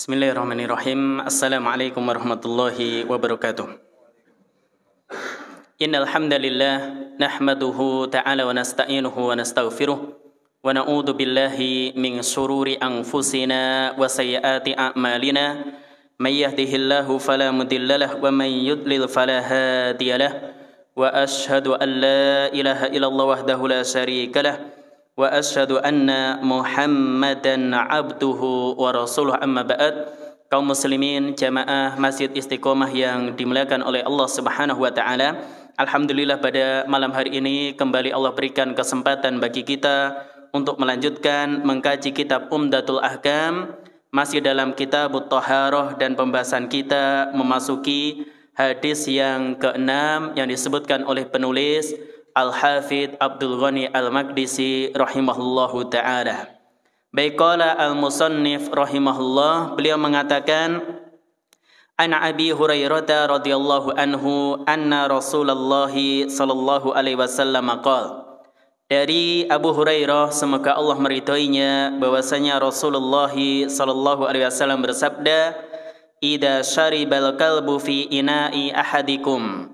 Bismillahirrahmanirrahim. Assalamualaikum warahmatullahi wabarakatuh. Innal hamdalillah nahmaduhu ta'ala wa nasta'inuhu wa nastaghfiruh wa na'udzu billahi min shururi anfusina wa sayyiati a'malina. May yahdihillahu fala mudhillalah wa may yudlil fala hadiyalah. Wa asyhadu an la ilaha illallah wahdahu la syarikalah wa asyhadu anna Muhammadan abduhu wa rasuluh, amma ba'd. Kaum muslimin jamaah Masjid Istiqomah yang dimuliakan oleh Allah Subhanahu wa taala, alhamdulillah pada malam hari ini kembali Allah berikan kesempatan bagi kita untuk melanjutkan mengkaji kitab Umdatul Ahkam, masih dalam kitabut Thaharah, dan pembahasan kita memasuki hadis yang ke-6 yang disebutkan oleh penulis Al-Hafidh Abdul Ghani Al-Maqdisi rahimahullahu ta'ala. Baik, qala al-musannif rahimahullah, beliau mengatakan, An Abi Hurairah radhiyallahu anhu anna Rasulullah sallallahu alaihi wasallam qala. Dari Abu Hurairah, semoga Allah meridhoinya, bahwasanya Rasulullah sallallahu alaihi wasallam bersabda, Idza syaribal kalbu fi ina'i ahadikum,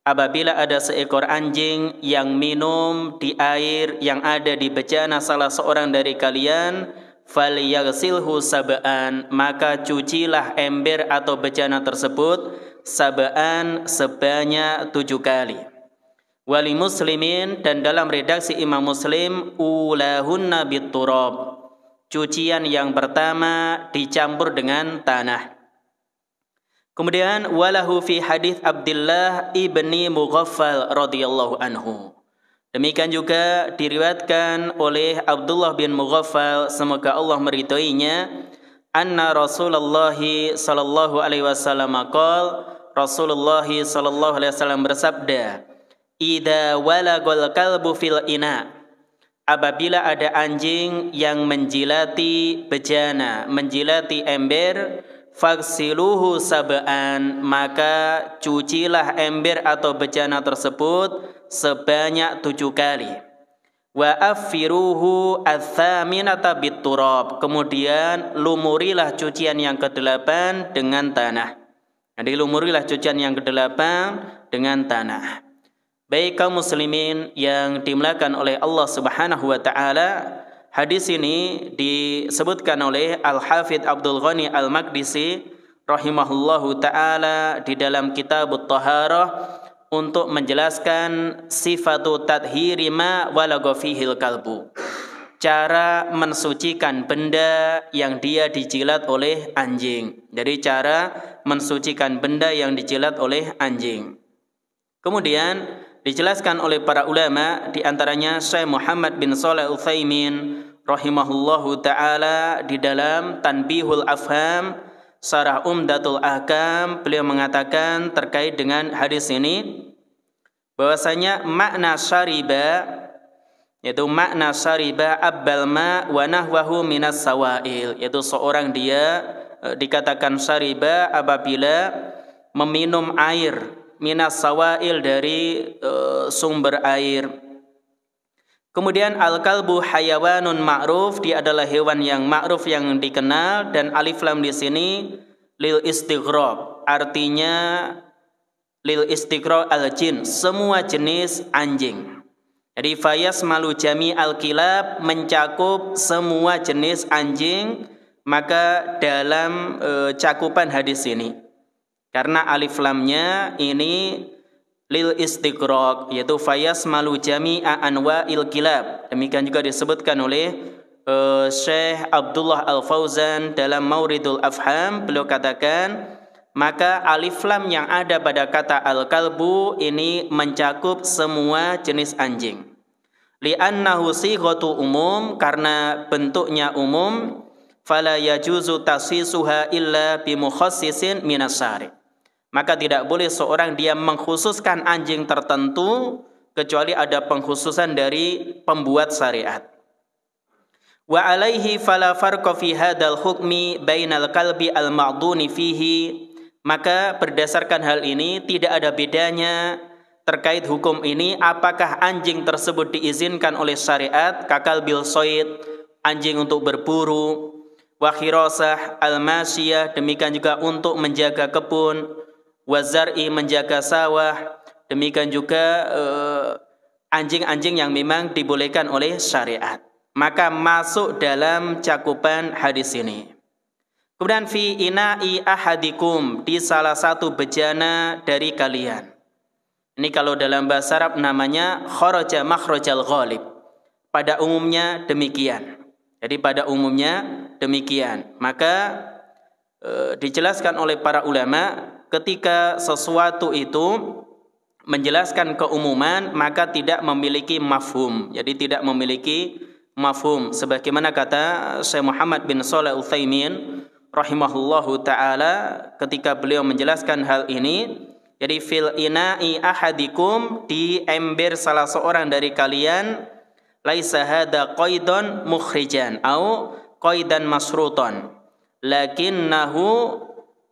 apabila ada seekor anjing yang minum di air yang ada di bejana salah seorang dari kalian, falyaghsilhu sab'an, maka cucilah ember atau bejana tersebut sab'an, sebanyak 7 kali. Wali muslimin, dan dalam redaksi Imam Muslim, ulahunna biturab, cucian yang pertama dicampur dengan tanah. Kemudian walahu fi hadis Abdullah ibni Mughaffal radhiyallahu anhu. Demikian juga diriwayatkan oleh Abdullah bin Mughaffal, semoga Allah meridhoinya, anna Rasulullah sallallahu alaihi wasallam qala, Rasulullah sallallahu alaihi wasallam bersabda, idza walagal kalbu fil ina, apabila ada anjing yang menjilati bejana, menjilati ember, faghsiluhu sab'an, maka cucilah ember atau bejana tersebut sebanyak 7 kali. Wa affiruhu ats-tsaminata biturab, kemudian lumurilah cucian yang ke-8 dengan tanah. Jadi lumurilah cucian yang ke-8 dengan tanah. Baik kaum muslimin yang dimuliakan oleh Allah Subhanahu wa taala, hadis ini disebutkan oleh Al-Hafidh Abdul Ghani Al-Maqdisi rahimahullahu ta'ala di dalam kitabut Thaharah untuk menjelaskan sifatu tadhiri ma walagha fihil kalbu, cara mensucikan benda yang dia dijilat oleh anjing. Jadi cara mensucikan benda yang dijilat oleh anjing. Kemudian dijelaskan oleh para ulama, di antaranya Syekh Muhammad bin Shalih Al-Utsaimin rahimahullahu ta'ala di dalam Tanbihul Afham Syarah Umdatul Ahkam, beliau mengatakan terkait dengan hadis ini bahwasanya makna syariba, yaitu makna syariba abbal ma wa nahwahu minas sawail, yaitu seorang dia dikatakan syariba apabila meminum air, minas sawail, dari sumber air. Kemudian al-kalbu hayawanun ma'ruf, dia adalah hewan yang ma'ruf, yang dikenal, dan alif lam di sini lil istighraq, artinya lil istighraq al-jin, semua jenis anjing. Jadi fayasmalu jami al-kilab, mencakup semua jenis anjing, maka dalam cakupan hadis ini, karena alif lamnya ini lil istighraq, yaitu fayasmalu jami'a anwa'il kilab. Demikian juga disebutkan oleh Syekh Abdullah Al-Fauzan dalam Mauridul Afham, beliau katakan, maka alif lam yang ada pada kata al-kalbu ini mencakup semua jenis anjing. Li'annahu sighatu umum, karena bentuknya umum, fala yajuzu tasisuha illa bimukhassisin minas syari', maka tidak boleh seorang dia mengkhususkan anjing tertentu kecuali ada pengkhususan dari pembuat syariat. Wa alaihi fala farqa fi hadzal hukmi bainal kalbi al-ma'duni fihi, maka berdasarkan hal ini tidak ada bedanya terkait hukum ini, apakah anjing tersebut diizinkan oleh syariat, kakal bil soid, anjing untuk berburu, wa khirasah al-masyiyah, demikian juga untuk menjaga kebun, wa zar'i, menjaga sawah, demikian juga anjing-anjing yang memang dibolehkan oleh syariat. Maka masuk dalam cakupan hadis ini. Kemudian fi ina'i ahadikum, di salah satu bejana dari kalian. Ini kalau dalam bahasa Arab namanya kharaja makhrajal ghalib. Pada umumnya demikian. Jadi pada umumnya demikian. Maka dijelaskan oleh para ulama, ketika sesuatu itu menjelaskan keumuman maka tidak memiliki mafhum. Jadi tidak memiliki mafhum. Sebagaimana kata Syekh Muhammad bin Shalih Al-Utsaimin rahimahullahu taala ketika beliau menjelaskan hal ini, jadi fil ina'i ahadikum, di ember salah seorang dari kalian, laisa hada qaidun mukhrijan au qaidan masrutan lakinnahu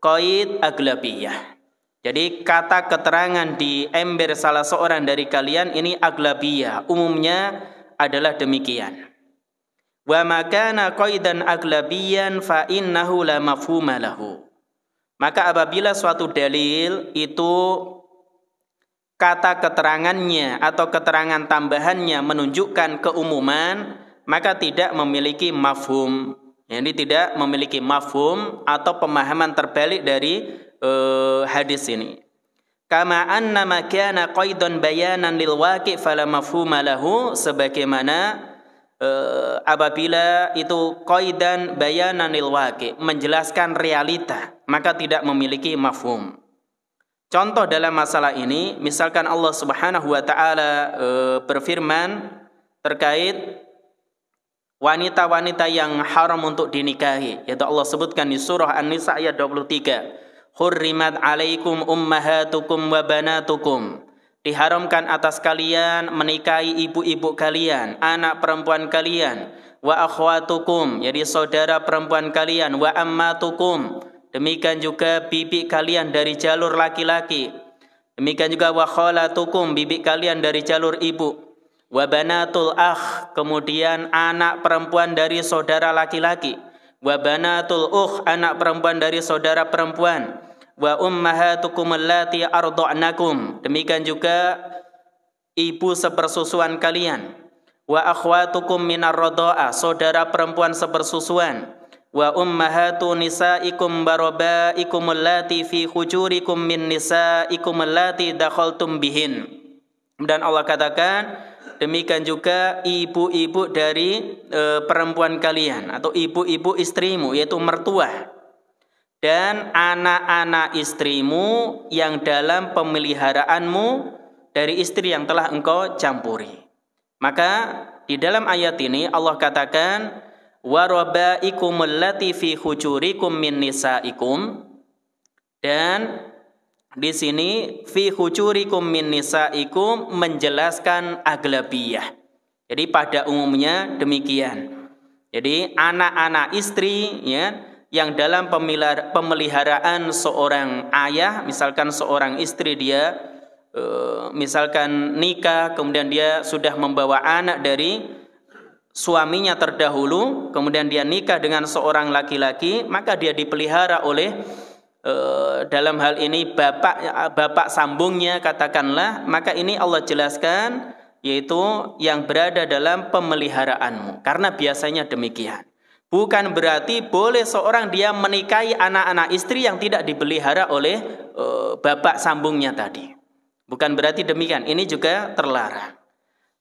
qaid aglabiyah. Jadi kata keterangan di ember salah seorang dari kalian ini aglabiyah, umumnya adalah demikian. Wa makana qaidan aglabiyan fa innahu la mafhuma lahu. Maka apabila suatu dalil itu kata keterangannya atau keterangan tambahannya menunjukkan keumuman, maka tidak memiliki mafhum. Ini tidak memiliki mafhum atau pemahaman terbalik dari hadis ini. Kama anna ma kana qaidan bayanan lil waqi' fala mafhuma lahu, sebagaimana apabila itu qaidan bayanan lil waqi', menjelaskan realita, maka tidak memiliki mafhum. Contoh dalam masalah ini, misalkan Allah Subhanahu wa taala berfirman terkait wanita-wanita yang haram untuk dinikahi, yaitu Allah sebutkan di surah An-Nisa ayat 23. Hurrimat alaikum ummahatukum wa banatukum. Diharamkan atas kalian menikahi ibu-ibu kalian, anak perempuan kalian, wa akhwatukum, jadi saudara perempuan kalian, wa ammatukum, demikian juga bibi kalian dari jalur laki-laki, demikian juga wa khalatukum, bibi kalian dari jalur ibu, wa banatul akh, kemudian anak perempuan dari saudara laki-laki, wa banatul ukh, anak perempuan dari saudara perempuan, wa ummahatukum allati arda'nakum, demikian juga ibu sepersusuan kalian, wa akhwatukum minar radha'ah, saudara perempuan sepersusuan, wa ummahatu nisaikum barabaikum allati fi hujurikum min nisaikum allati dakhaltum bihin. Dan Allah katakan demikian juga ibu-ibu dari perempuan kalian atau ibu-ibu istrimu, yaitu mertua, dan anak-anak istrimu yang dalam pemeliharaanmu dari istri yang telah engkau campuri. Maka di dalam ayat ini Allah katakan warabaikum allati fi hujurikum min nisaikum, dan di sini fi hujurikum min nisaikum menjelaskan aglabiyah. Jadi pada umumnya demikian. Jadi anak-anak istri ya yang dalam pemeliharaan seorang ayah, misalkan seorang istri dia misalkan nikah, kemudian dia sudah membawa anak dari suaminya terdahulu, kemudian dia nikah dengan seorang laki-laki, maka dia dipelihara oleh dalam hal ini bapak sambungnya katakanlah, maka ini Allah jelaskan yaitu yang berada dalam pemeliharaanmu, karena biasanya demikian. Bukan berarti boleh seorang dia menikahi anak-anak istri yang tidak dipelihara oleh bapak sambungnya tadi. Bukan berarti demikian, ini juga terlarang.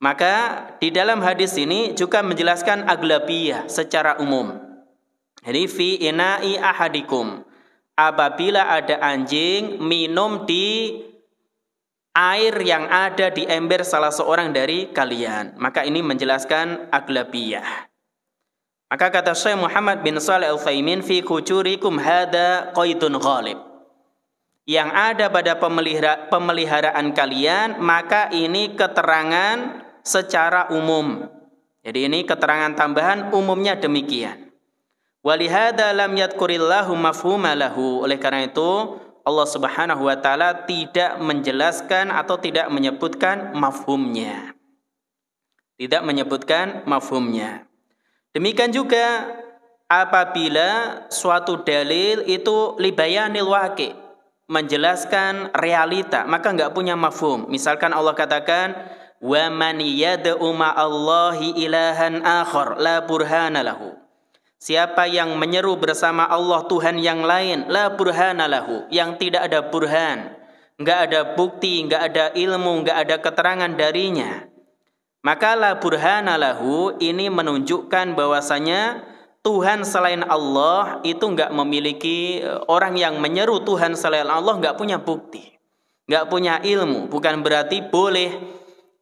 Maka di dalam hadis ini juga menjelaskan aglabiyah secara umum. Jadi fi ina'i ahadikum, apabila ada anjing minum di air yang ada di ember salah seorang dari kalian, maka ini menjelaskan aglabiyah. Maka kata Syekh Muhammad bin Shalih Al-Utsaimin, fi hujurikum hada qaidun ghalib, yang ada pada pemeliharaan kalian, maka ini keterangan secara umum. Jadi ini keterangan tambahan, umumnya demikian. Walihada lam yadkurillahu mafhuma lahu, oleh karena itu Allah Subhanahu wa taala tidak menjelaskan atau tidak menyebutkan mafhumnya. Tidak menyebutkan mafhumnya. Demikian juga apabila suatu dalil itu libayanil waqi, menjelaskan realita, maka enggak punya mafhum. Misalkan Allah katakan wa man yad'u ma'allahi ilahan akhar la burhana lahu. Siapa yang menyeru bersama Allah Tuhan yang lain, la burhana lahu, yang tidak ada burhan, enggak ada bukti, enggak ada ilmu, enggak ada keterangan darinya. Maka la burhana lahu ini menunjukkan bahwasanya Tuhan selain Allah itu enggak memiliki, orang yang menyeru Tuhan selain Allah enggak punya bukti, enggak punya ilmu. Bukan berarti boleh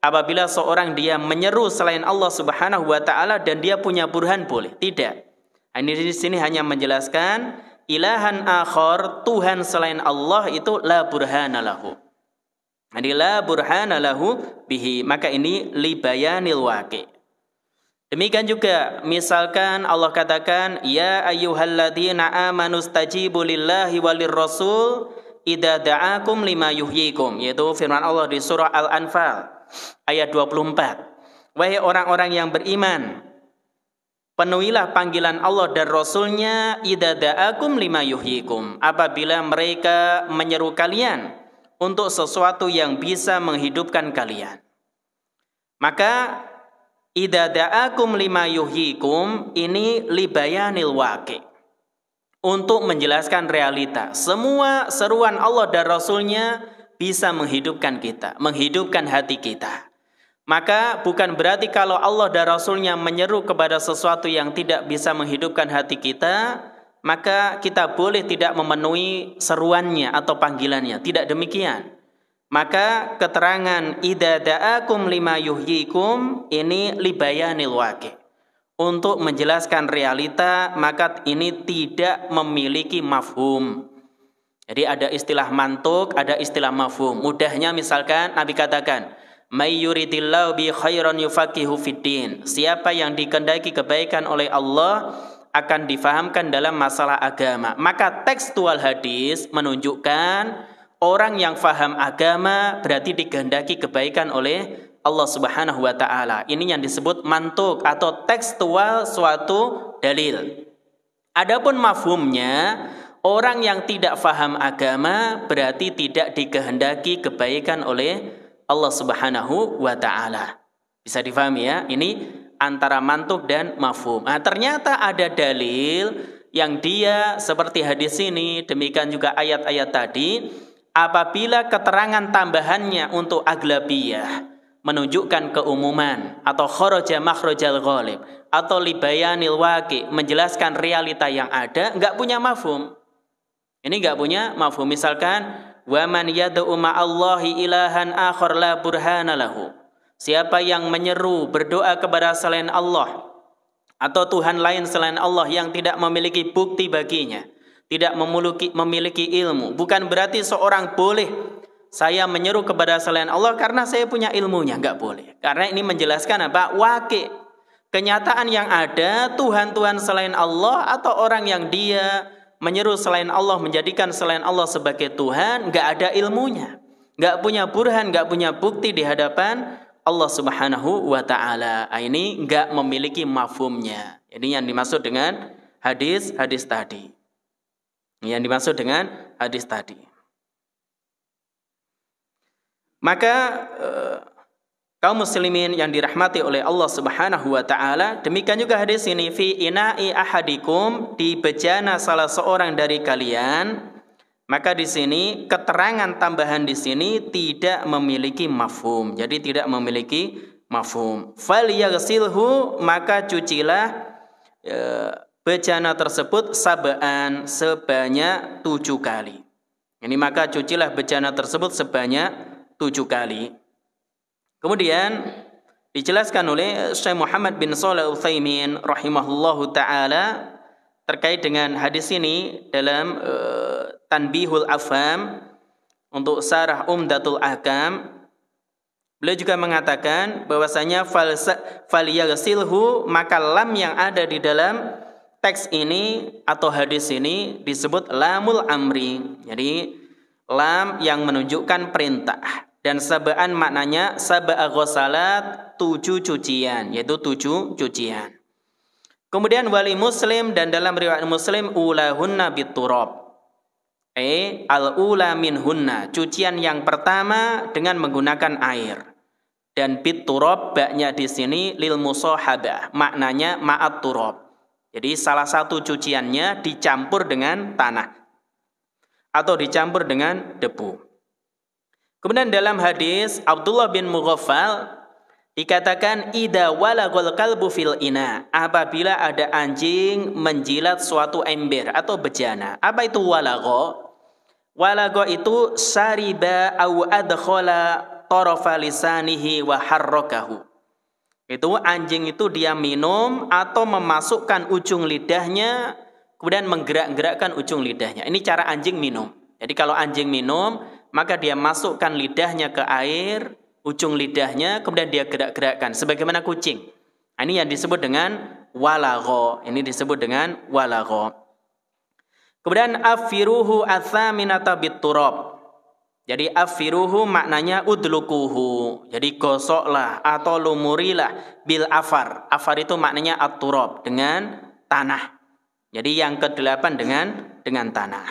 apabila seorang dia menyeru selain Allah Subhanahu wa taala dan dia punya burhan, boleh. Tidak. Ini di sini hanya menjelaskan ilahan akhar, Tuhan selain Allah itu la burhana lahu. Jadi la burhana lahu bihi, maka ini libayanil waqi. Demikian juga misalkan Allah katakan ya ayyuhalladzina amanu stajibu lillahi walir rasul idza da'akum lima yuhyikum, yaitu firman Allah di surah Al-Anfal ayat 24. Wahai orang-orang yang beriman, penuhilah panggilan Allah dan Rasulnya idza da'akum lima yuhyikum, apabila mereka menyeru kalian untuk sesuatu yang bisa menghidupkan kalian. Maka idza da'akum lima yuhyikum ini libayanil waqi, untuk menjelaskan realita. Semua seruan Allah dan Rasulnya bisa menghidupkan kita, menghidupkan hati kita. Maka bukan berarti kalau Allah dan Rasulnya menyeru kepada sesuatu yang tidak bisa menghidupkan hati kita, maka kita boleh tidak memenuhi seruannya atau panggilannya. Tidak demikian. Maka keterangan idza da'akum lima yuhyikum ini libayanil waqi, untuk menjelaskan realita, maka ini tidak memiliki mafhum. Jadi ada istilah mantuk, ada istilah mafhum. Mudahnya misalkan Nabi katakan may yuridillahu bi khairan yufaqihu fiddin. Siapa yang dikehendaki kebaikan oleh Allah akan difahamkan dalam masalah agama. Maka tekstual hadis menunjukkan orang yang faham agama berarti dikehendaki kebaikan oleh Allah Subhanahu wa taala. Ini yang disebut mantuk atau tekstual suatu dalil. Adapun mafhumnya, orang yang tidak faham agama berarti tidak dikehendaki kebaikan oleh Allah Subhanahu wa ta'ala. Bisa difahami ya? Ini antara mantuk dan mafhum. Nah, ternyata ada dalil yang dia seperti hadis ini, demikian juga ayat-ayat tadi, apabila keterangan tambahannya untuk aglabiyah, menunjukkan keumuman, atau kharaja makhrajal ghalib, atau libayanil waqi, menjelaskan realita yang ada, enggak punya mafhum. Ini enggak punya mafhum. Misalkan wa man yad'u ma'allahi ilahan akhar la burhana lahu. Siapa yang menyeru berdoa kepada selain Allah atau Tuhan lain selain Allah yang tidak memiliki bukti baginya, tidak memiliki ilmu, bukan berarti seorang boleh saya menyeru kepada selain Allah karena saya punya ilmunya, enggak boleh. Karena ini menjelaskan apa? Waqi. Kenyataan yang ada, Tuhan-Tuhan selain Allah atau orang yang dia menyeru selain Allah, menjadikan selain Allah sebagai Tuhan, enggak ada ilmunya, enggak punya burhan, enggak punya bukti di hadapan Allah Subhanahu wa ta'ala. Ini enggak memiliki mafhumnya. Ini yang dimaksud dengan hadis tadi. Yang dimaksud dengan hadis tadi. Maka kaum muslimin yang dirahmati oleh Allah Subhanahu wa taala, demikian juga hadis ini fi ina'i ahadikum, di bejana salah seorang dari kalian. Maka di sini keterangan tambahan di sini tidak memiliki mafhum. Jadi tidak memiliki mafhum. Falyaghsilhu, maka cucilah bejana tersebut sab'an, sebanyak 7 kali. Ini maka cucilah bejana tersebut sebanyak 7 kali. Kemudian dijelaskan oleh Syekh Muhammad bin Shalih Al-Utsaimin rahimahullahu taala terkait dengan hadis ini dalam Tanbihul Afham untuk Syarah Umdatul Ahkam. Beliau juga mengatakan bahwasanya falyaghsilhu, maka lam yang ada di dalam teks ini atau hadis ini disebut lamul amri. Jadi lam yang menunjukkan perintah. Dan sab'an maknanya sab'a ghasalat, 7 cucian, yaitu 7 cucian. Kemudian wali Muslim dan dalam riwayat Muslim ulahunna biturab. Al-ula minhunna, cucian yang pertama dengan menggunakan air. Dan biturab baknya di sini lil musahabah, maknanya ma'at turab. Jadi salah satu cuciannya dicampur dengan tanah atau dicampur dengan debu. Kemudian dalam hadis Abdullah bin Mughaffal dikatakan idza walagal kalbu fil ina, apabila ada anjing menjilat suatu ember atau bejana. Apa itu walago? Walago itu syariba au adkhala tarafa lisanihi wa harrakahu. Itu anjing itu dia minum atau memasukkan ujung lidahnya kemudian menggerak-gerakkan ujung lidahnya. Ini cara anjing minum. Jadi kalau anjing minum, maka dia masukkan lidahnya ke air, ujung lidahnya kemudian dia gerak-gerakkan sebagaimana kucing. Ini yang disebut dengan walago. Ini disebut dengan walago. Kemudian afiruhu athaminata biturab. Jadi afiruhu maknanya udlukuhu. Jadi gosoklah atau lumurilah bil afar. Afar itu maknanya at-turab, dengan tanah. Jadi yang ke-8 dengan tanah.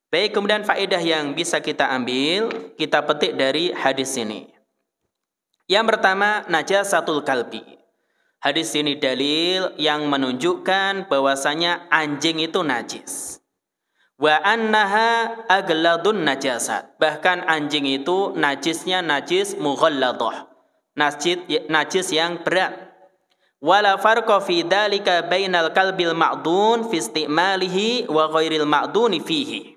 Baik, kemudian faedah yang bisa kita ambil, kita petik dari hadis ini. Yang pertama, najasatul kalbi. Hadis ini dalil yang menunjukkan bahwasanya anjing itu najis. Wa annaha agladun najasat. Bahkan anjing itu najisnya najis mughalladah. Najis yang berat. Wala farqa fi dzalika bainal kalbil ma'dun fi istimalihi wa ghairil ma'duni fihi.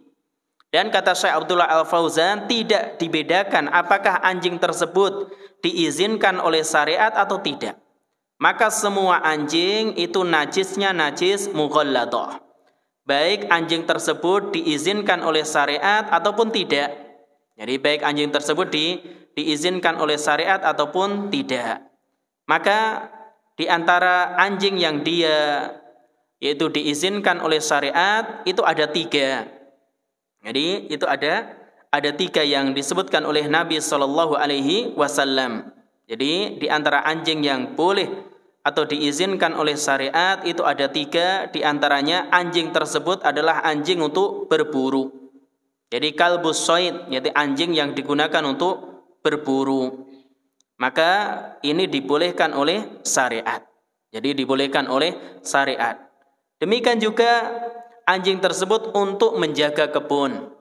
Dan kata Syekh Abdullah Al-Fauzan, tidak dibedakan apakah anjing tersebut diizinkan oleh syariat atau tidak. Maka semua anjing itu najisnya najis mughalladah. Baik anjing tersebut diizinkan oleh syariat ataupun tidak. Jadi baik anjing tersebut diizinkan oleh syariat ataupun tidak. Maka di antara anjing yang dia yaitu diizinkan oleh syariat itu ada 3. Jadi itu ada 3 yang disebutkan oleh Nabi SAW. Jadi di antara anjing yang boleh atau diizinkan oleh syariat itu ada 3, di antaranya anjing tersebut adalah anjing untuk berburu. Jadi kalbus soid, yaitu anjing yang digunakan untuk berburu. Maka ini dibolehkan oleh syariat. Jadi dibolehkan oleh syariat. Demikian juga anjing tersebut untuk menjaga kebun.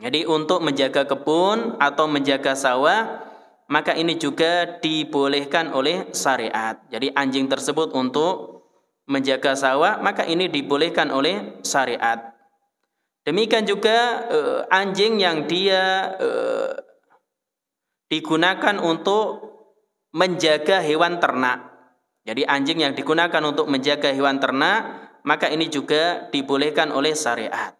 Jadi untuk menjaga kebun atau menjaga sawah, maka ini juga dibolehkan oleh syariat. Jadi anjing tersebut untuk menjaga sawah, maka ini dibolehkan oleh syariat. Demikian juga anjing yang dia digunakan untuk menjaga hewan ternak. Jadi anjing yang digunakan untuk menjaga hewan ternak, maka ini juga dibolehkan oleh syariat.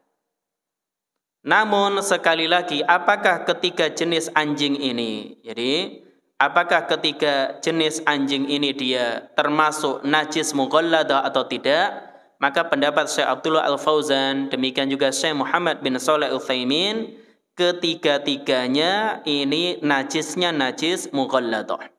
Namun sekali lagi, apakah ketiga jenis anjing ini? Jadi, apakah ketiga jenis anjing ini dia termasuk najis mughalladah atau tidak? Maka pendapat Syekh Abdullah Al-Fauzan, demikian juga Syekh Muhammad bin Shalih Al-Utsaimin, ketiga-tiganya ini najisnya najis mughalladah.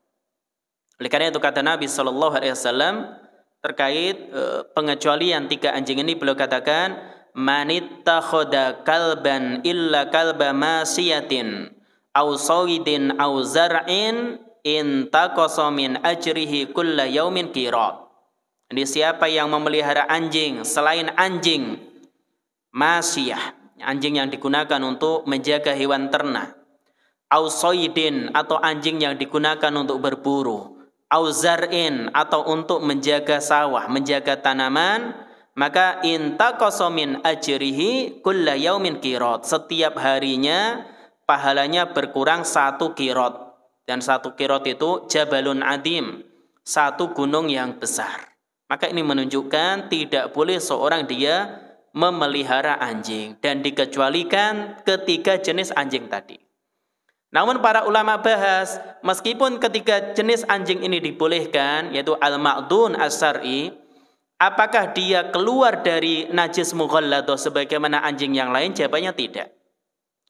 Oleh karena itu kata Nabi SAW terkait pengecualian 3 anjing ini, beliau katakan, manittakhadha kalban illa kalba masiyatin aw sawidin aw zar'in intaqasa min ajrihi kulla yaumin qirat. Jadi siapa yang memelihara anjing selain anjing masiyah, anjing yang digunakan untuk menjaga hewan ternak, aw sawidin atau anjing yang digunakan untuk berburu, aw zar'in atau untuk menjaga sawah, menjaga tanaman, maka intaqasa min ajrihi kulla yaumin qirat. Setiap harinya pahalanya berkurang 1 qirat. Dan 1 qirat itu jabalun adim, 1 gunung yang besar. Maka ini menunjukkan tidak boleh seorang dia memelihara anjing dan dikecualikan ketiga jenis anjing tadi. Namun para ulama bahas, meskipun ketiga jenis anjing ini dibolehkan, yaitu al-ma'dun as-syar'i, apakah dia keluar dari najis mughalladah sebagaimana anjing yang lain? Jawabannya tidak.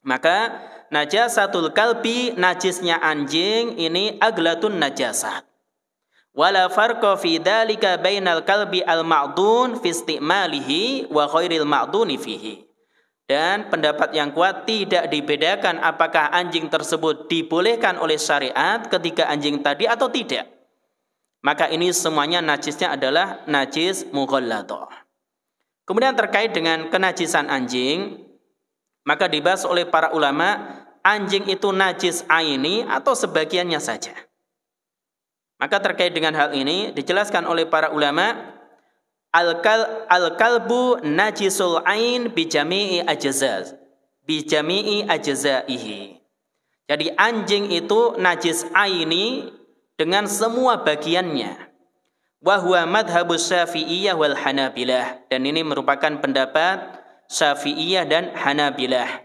Maka najasatul kalbi, najisnya anjing ini aglatun najasat. Wala farqa fi dzalika bainal kalbi al-ma'dun fi istimalihi wa ghairil ma'duni fihi. Dan pendapat yang kuat tidak dibedakan apakah anjing tersebut dibolehkan oleh syariat ketika anjing tadi atau tidak. Maka ini semuanya najisnya adalah najis mughalladhah. Kemudian terkait dengan kenajisan anjing, maka dibahas oleh para ulama, anjing itu najis aini atau sebagiannya saja. Maka terkait dengan hal ini dijelaskan oleh para ulama, al-kalbu najisul ain bijami'i ajzaihi. Jadi anjing itu najis aini dengan semua bagiannya. Wa huwa madhhabus Syafi'iyah wal Hanabilah, dan ini merupakan pendapat Syafi'iyah dan Hanabilah.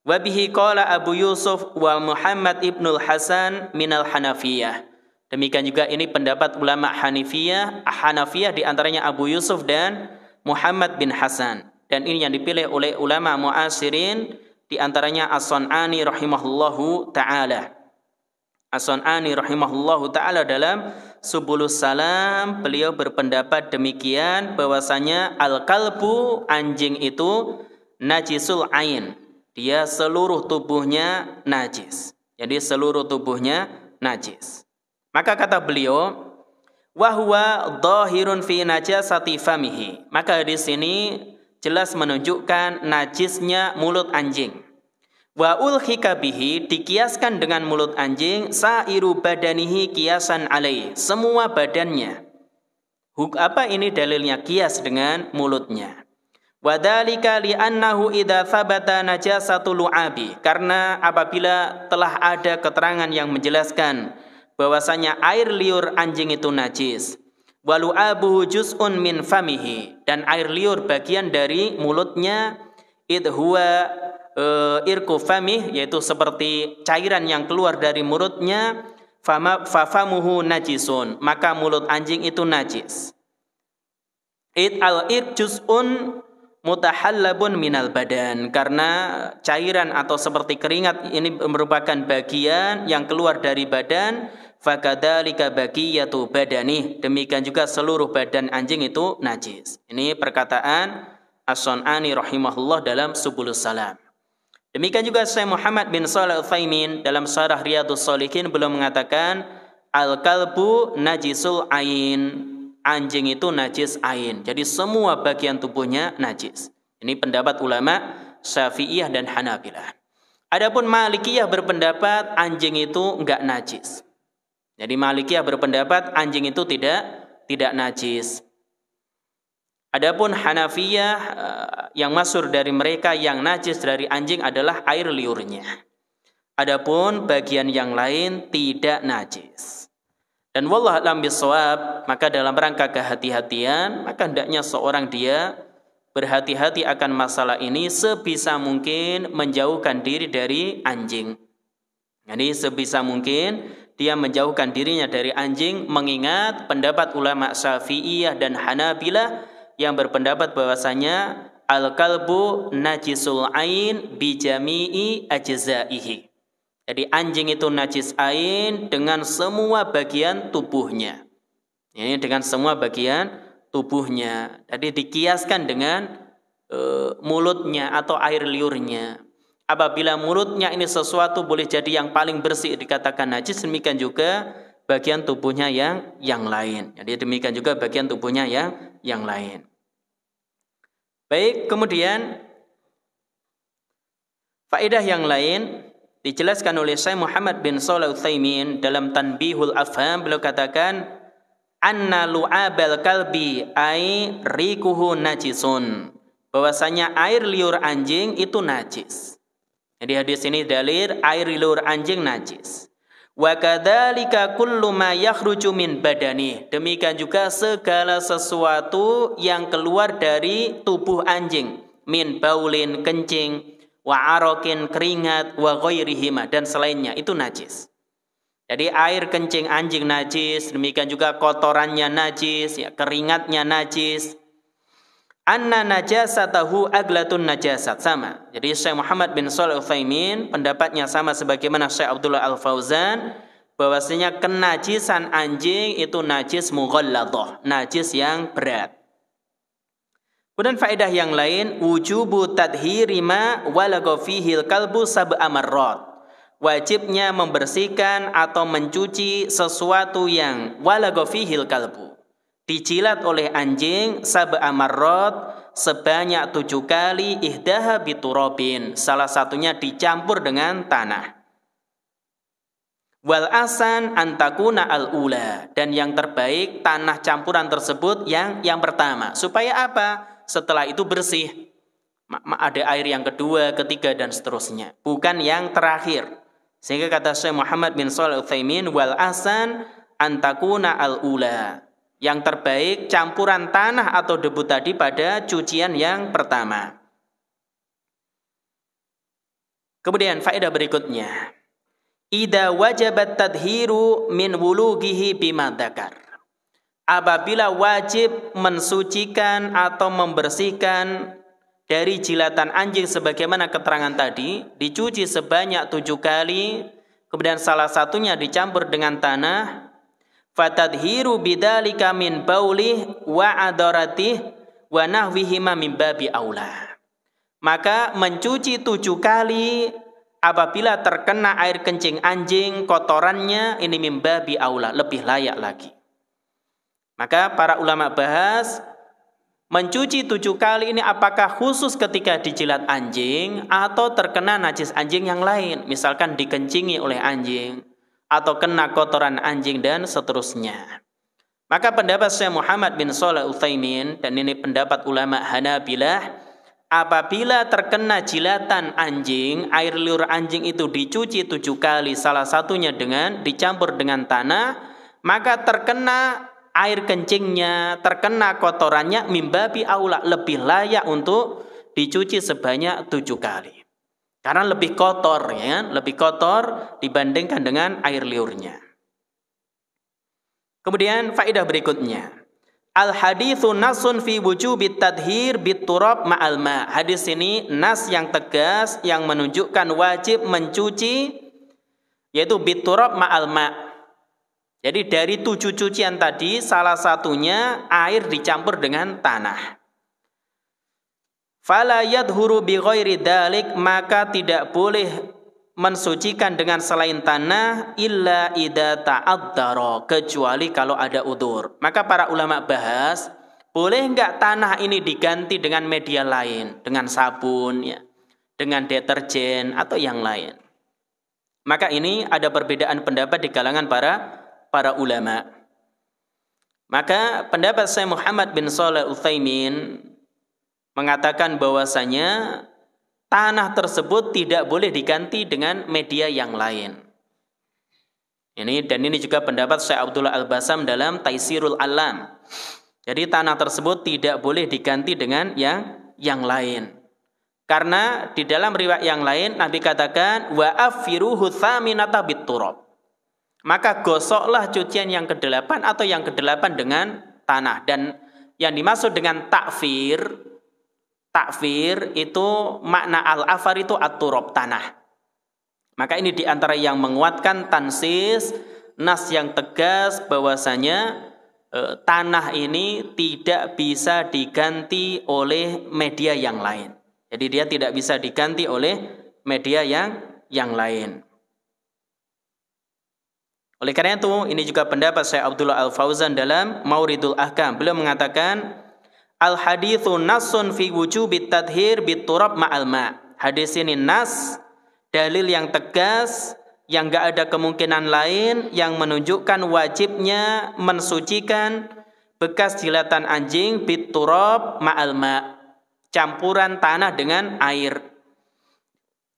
Wa bihi qala Abu Yusuf wa Muhammad ibnul Hasan minal Hanafiyah. Demikian juga ini pendapat ulama Hanafiyah di antaranya Abu Yusuf dan Muhammad bin Hasan. Dan ini yang dipilih oleh ulama muasirin di antaranya As-Sun'ani rahimahullahu taala. As-Sun'ani rahimahullahu taala dalam Subulus Salam beliau berpendapat demikian bahwasanya al-kalbu anjing itu najisul ain. Dia seluruh tubuhnya najis. Jadi seluruh tubuhnya najis. Maka kata beliau, wa huwa dhahirun fi najasati famihi. Maka di sini jelas menunjukkan najisnya mulut anjing. Wa ulhika bihi, dikiaskan dengan mulut anjing, sairu badanihi kiasan alaih, semua badannya. Apa ini dalilnya kias dengan mulutnya? Wa dzalika li'annahu idza thabata najasatul lu'abi, karena apabila telah ada keterangan yang menjelaskan bahwasanya air liur anjing itu najis, walu abuhu juz'un min famihi, dan air liur bagian dari mulutnya, idhuwa irku famih, yaitu seperti cairan yang keluar dari mulutnya, fafamuhu najisun, maka mulut anjing itu najis. Id al-irq juz'un mutahallabun minal badan, karena cairan atau seperti keringat ini merupakan bagian yang keluar dari badan. Fakadzalika baqiyatu badani, demikian juga seluruh badan anjing itu najis. Ini perkataan As-Sun'ani rahimahullah dalam Subulus Salam. Demikian juga Syekh Muhammad bin Shalih Al-Utsaimin dalam Syarah Riyadhus Shalihin beliau mengatakan al-kalbu najisul ain, anjing itu najis ain. Jadi semua bagian tubuhnya najis. Ini pendapat ulama Syafi'iyah dan Hanabilah. Adapun Malikiyah berpendapat anjing itu enggak najis. Jadi Malikiyah berpendapat anjing itu tidak najis. Adapun Hanafiyah yang masyhur dari mereka yang najis dari anjing adalah air liurnya. Adapun bagian yang lain tidak najis. Dan wallahu a'lam bishawab, maka dalam rangka kehati-hatian, maka hendaknya seorang dia berhati-hati akan masalah ini, sebisa mungkin menjauhkan diri dari anjing. Jadi sebisa mungkin dia menjauhkan dirinya dari anjing, mengingat pendapat ulama Syafi'iyah dan Hanabilah yang berpendapat bahwasanya al-kalbu najisul ain bi jami'i ajzaihi. Jadi anjing itu najis ain dengan semua bagian tubuhnya. Ini dengan semua bagian tubuhnya. Jadi dikiaskan dengan mulutnya atau air liurnya. Apabila mulutnya ini sesuatu boleh jadi yang paling bersih dikatakan najis, demikian juga bagian tubuhnya yang lain. Jadi demikian juga bagian tubuhnya yang lain. Baik, kemudian faedah yang lain dijelaskan oleh Syekh Muhammad bin Shalih Al-Utsaimin dalam Tanbihul Afham. Beliau katakan anna lu'abal kalbi ay rikuhu najisun, bahwasanya air liur anjing itu najis. Jadi hadis ini dalil air liur anjing najis. Wa kadzalika kullu ma yakhruju min badani, demikian juga segala sesuatu yang keluar dari tubuh anjing, min baulin kencing, wa arokin keringat, wa ghairihima dan selainnya itu najis. Jadi air kencing anjing najis, demikian juga kotorannya najis, ya, keringatnya najis. Anna najasatahu aglatun najasat, sama. Jadi Syekh Muhammad bin Shalih Al-Utsaimin pendapatnya sama sebagaimana Syekh Abdullah Al-Fauzan, bahwasanya kenajisan anjing itu najis mughalladhah, najis yang berat. Kemudian faedah yang lain, wujubu tadhiri ma walagha fihi al-kalbu sab'a marrat. Wajibnya membersihkan atau mencuci sesuatu yang walagha fihi al-kalbu, dijilat oleh anjing, sab'a marrat, sebanyak 7 kali, ihdaha biturabin, salah satunya dicampur dengan tanah. Wal asan antakuna al-ula, dan yang terbaik tanah campuran tersebut yang pertama. Supaya apa? Setelah itu bersih. Ada air yang kedua, ketiga, dan seterusnya. Bukan yang terakhir. Sehingga kata Syekh Muhammad bin Shalih Al-Utsaimin, wal asan antakuna al-ula. Yang terbaik campuran tanah atau debu tadi pada cucian yang pertama. Kemudian faedah berikutnya, idza wajabat tadhiru min wulughihi bima dzakar. Apabila wajib mensucikan atau membersihkan dari jilatan anjing sebagaimana keterangan tadi, dicuci sebanyak 7 kali, kemudian salah satunya dicampur dengan tanah, fatadhiru bidzalika min baulih wa adaratih wa nahwihima min babi aula. Maka mencuci 7 kali apabila terkena air kencing anjing, kotorannya, ini min babi aula, lebih layak lagi. Maka para ulama bahas, mencuci 7 kali ini apakah khusus ketika dijilat anjing atau terkena najis anjing yang lain, misalkan dikencingi oleh anjing atau kena kotoran anjing dan seterusnya. Maka pendapat Syekh Muhammad bin Shalih Al-Utsaimin, dan ini pendapat ulama Hanabilah, apabila terkena jilatan anjing, air liur anjing itu dicuci 7 kali, salah satunya dengan dicampur dengan tanah, maka terkena air kencingnya, terkena kotorannya, mimbabi aula, lebih layak untuk dicuci sebanyak 7 kali. Karena lebih kotor, ya, lebih kotor dibandingkan dengan air liurnya. Kemudian faedah berikutnya, al haditsu nasun fi wujubit tadhir biturab ma'al ma. Hadis ini nas yang tegas yang menunjukkan wajib mencuci, yaitu biturab ma'al ma. Jadi dari 7 cucian tadi, salah satunya air dicampur dengan tanah. Fala yadhuru bi ghairi dzalik, maka tidak boleh mensucikan dengan selain tanah, illa idza ta'addara, kecuali kalau ada udzur. Maka para ulama bahas, boleh enggak tanah ini diganti dengan media lain, dengan sabun, ya, dengan deterjen atau yang lain. Maka ini ada perbedaan pendapat di kalangan para ulama. Maka pendapat Syekh Muhammad bin Shalih Al-Utsaimin mengatakan bahwasanya tanah tersebut tidak boleh diganti dengan media yang lain. Dan ini juga pendapat Syekh Abdullah Al-Basam dalam Taisirul Alam. Jadi tanah tersebut tidak boleh diganti dengan yang lain. Karena di dalam riwayat yang lain Nabi katakan wa afiruhu thaminata biturab. Maka gosoklah cucian yang ke-8 atau yang ke-8 dengan tanah. Dan yang dimaksud dengan takfir itu makna al-afar itu at-turab, tanah. Maka ini diantara yang menguatkan tansis nas yang tegas bahwasanya tanah ini tidak bisa diganti oleh media yang lain. Jadi dia tidak bisa diganti oleh media yang lain. Oleh karena itu, ini juga pendapat Syekh Abdullah Al-Fauzan dalam Mauridul Ahkam. Beliau mengatakan, al-haditsu nassun fi wujubit tadhir biturab ma'al ma. Hadis ini nas, dalil yang tegas, yang enggak ada kemungkinan lain, yang menunjukkan wajibnya mensucikan bekas jilatan anjing biturab ma'al ma, campuran tanah dengan air,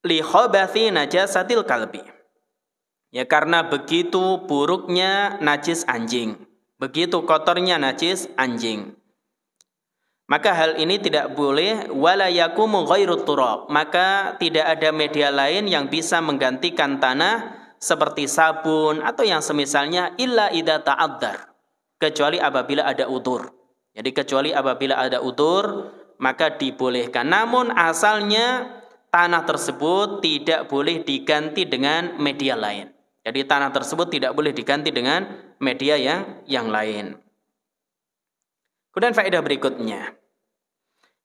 li khabathi najasatil kalbi. Ya, karena begitu buruknya najis anjing, begitu kotornya najis anjing. Maka hal ini tidak boleh, wala yakumu ghairu turab, maka tidak ada media lain yang bisa menggantikan tanah seperti sabun atau yang semisalnya, illa idza ta'addar, kecuali apabila ada udzur. Jadi kecuali apabila ada udzur maka dibolehkan. Namun asalnya tanah tersebut tidak boleh diganti dengan media lain. Jadi tanah tersebut tidak boleh diganti dengan media yang lain. Kemudian faedah berikutnya,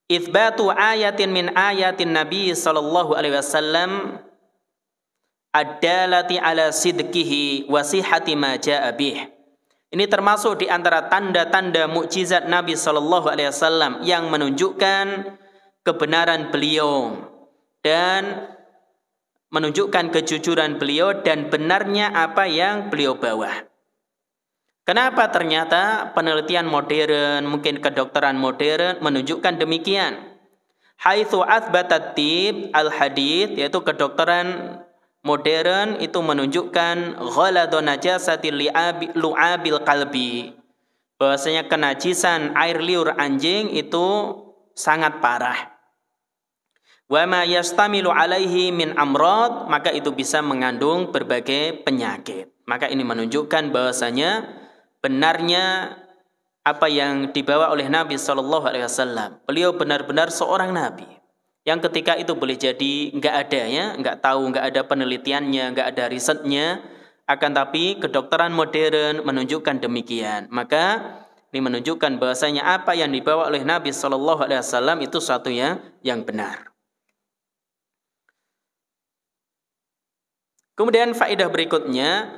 itsbatu ayatin min ayatin Nabi sallallahu alaihi wasallam ad-dalati ala sidqihi wa sihhati ma jaa bih. Ini termasuk di antara tanda-tanda mukjizat Nabi sallallahu alaihi wasallam yang menunjukkan kebenaran beliau dan menunjukkan kejujuran beliau dan benarnya apa yang beliau bawa. Kenapa ternyata penelitian modern, mungkin kedokteran modern menunjukkan demikian? Haitsu athbatat tib al-hadits, yaitu kedokteran modern itu menunjukkan ghaladu najasati lu'abil qalbi, bahwasanya kenajisan air liur anjing itu sangat parah. Wa ma yastamilu alaihi min amrad, maka itu bisa mengandung berbagai penyakit. Maka ini menunjukkan bahwasanya benarnya apa yang dibawa oleh Nabi sallallahu alaihi wasallam. Beliau benar-benar seorang nabi yang ketika itu boleh jadi enggak ada enggak tahu, enggak ada penelitiannya, enggak ada risetnya, akan tapi kedokteran modern menunjukkan demikian. Maka ini menunjukkan bahwasanya apa yang dibawa oleh Nabi sallallahu alaihi wasallam itu suatu yang benar. Kemudian faedah berikutnya,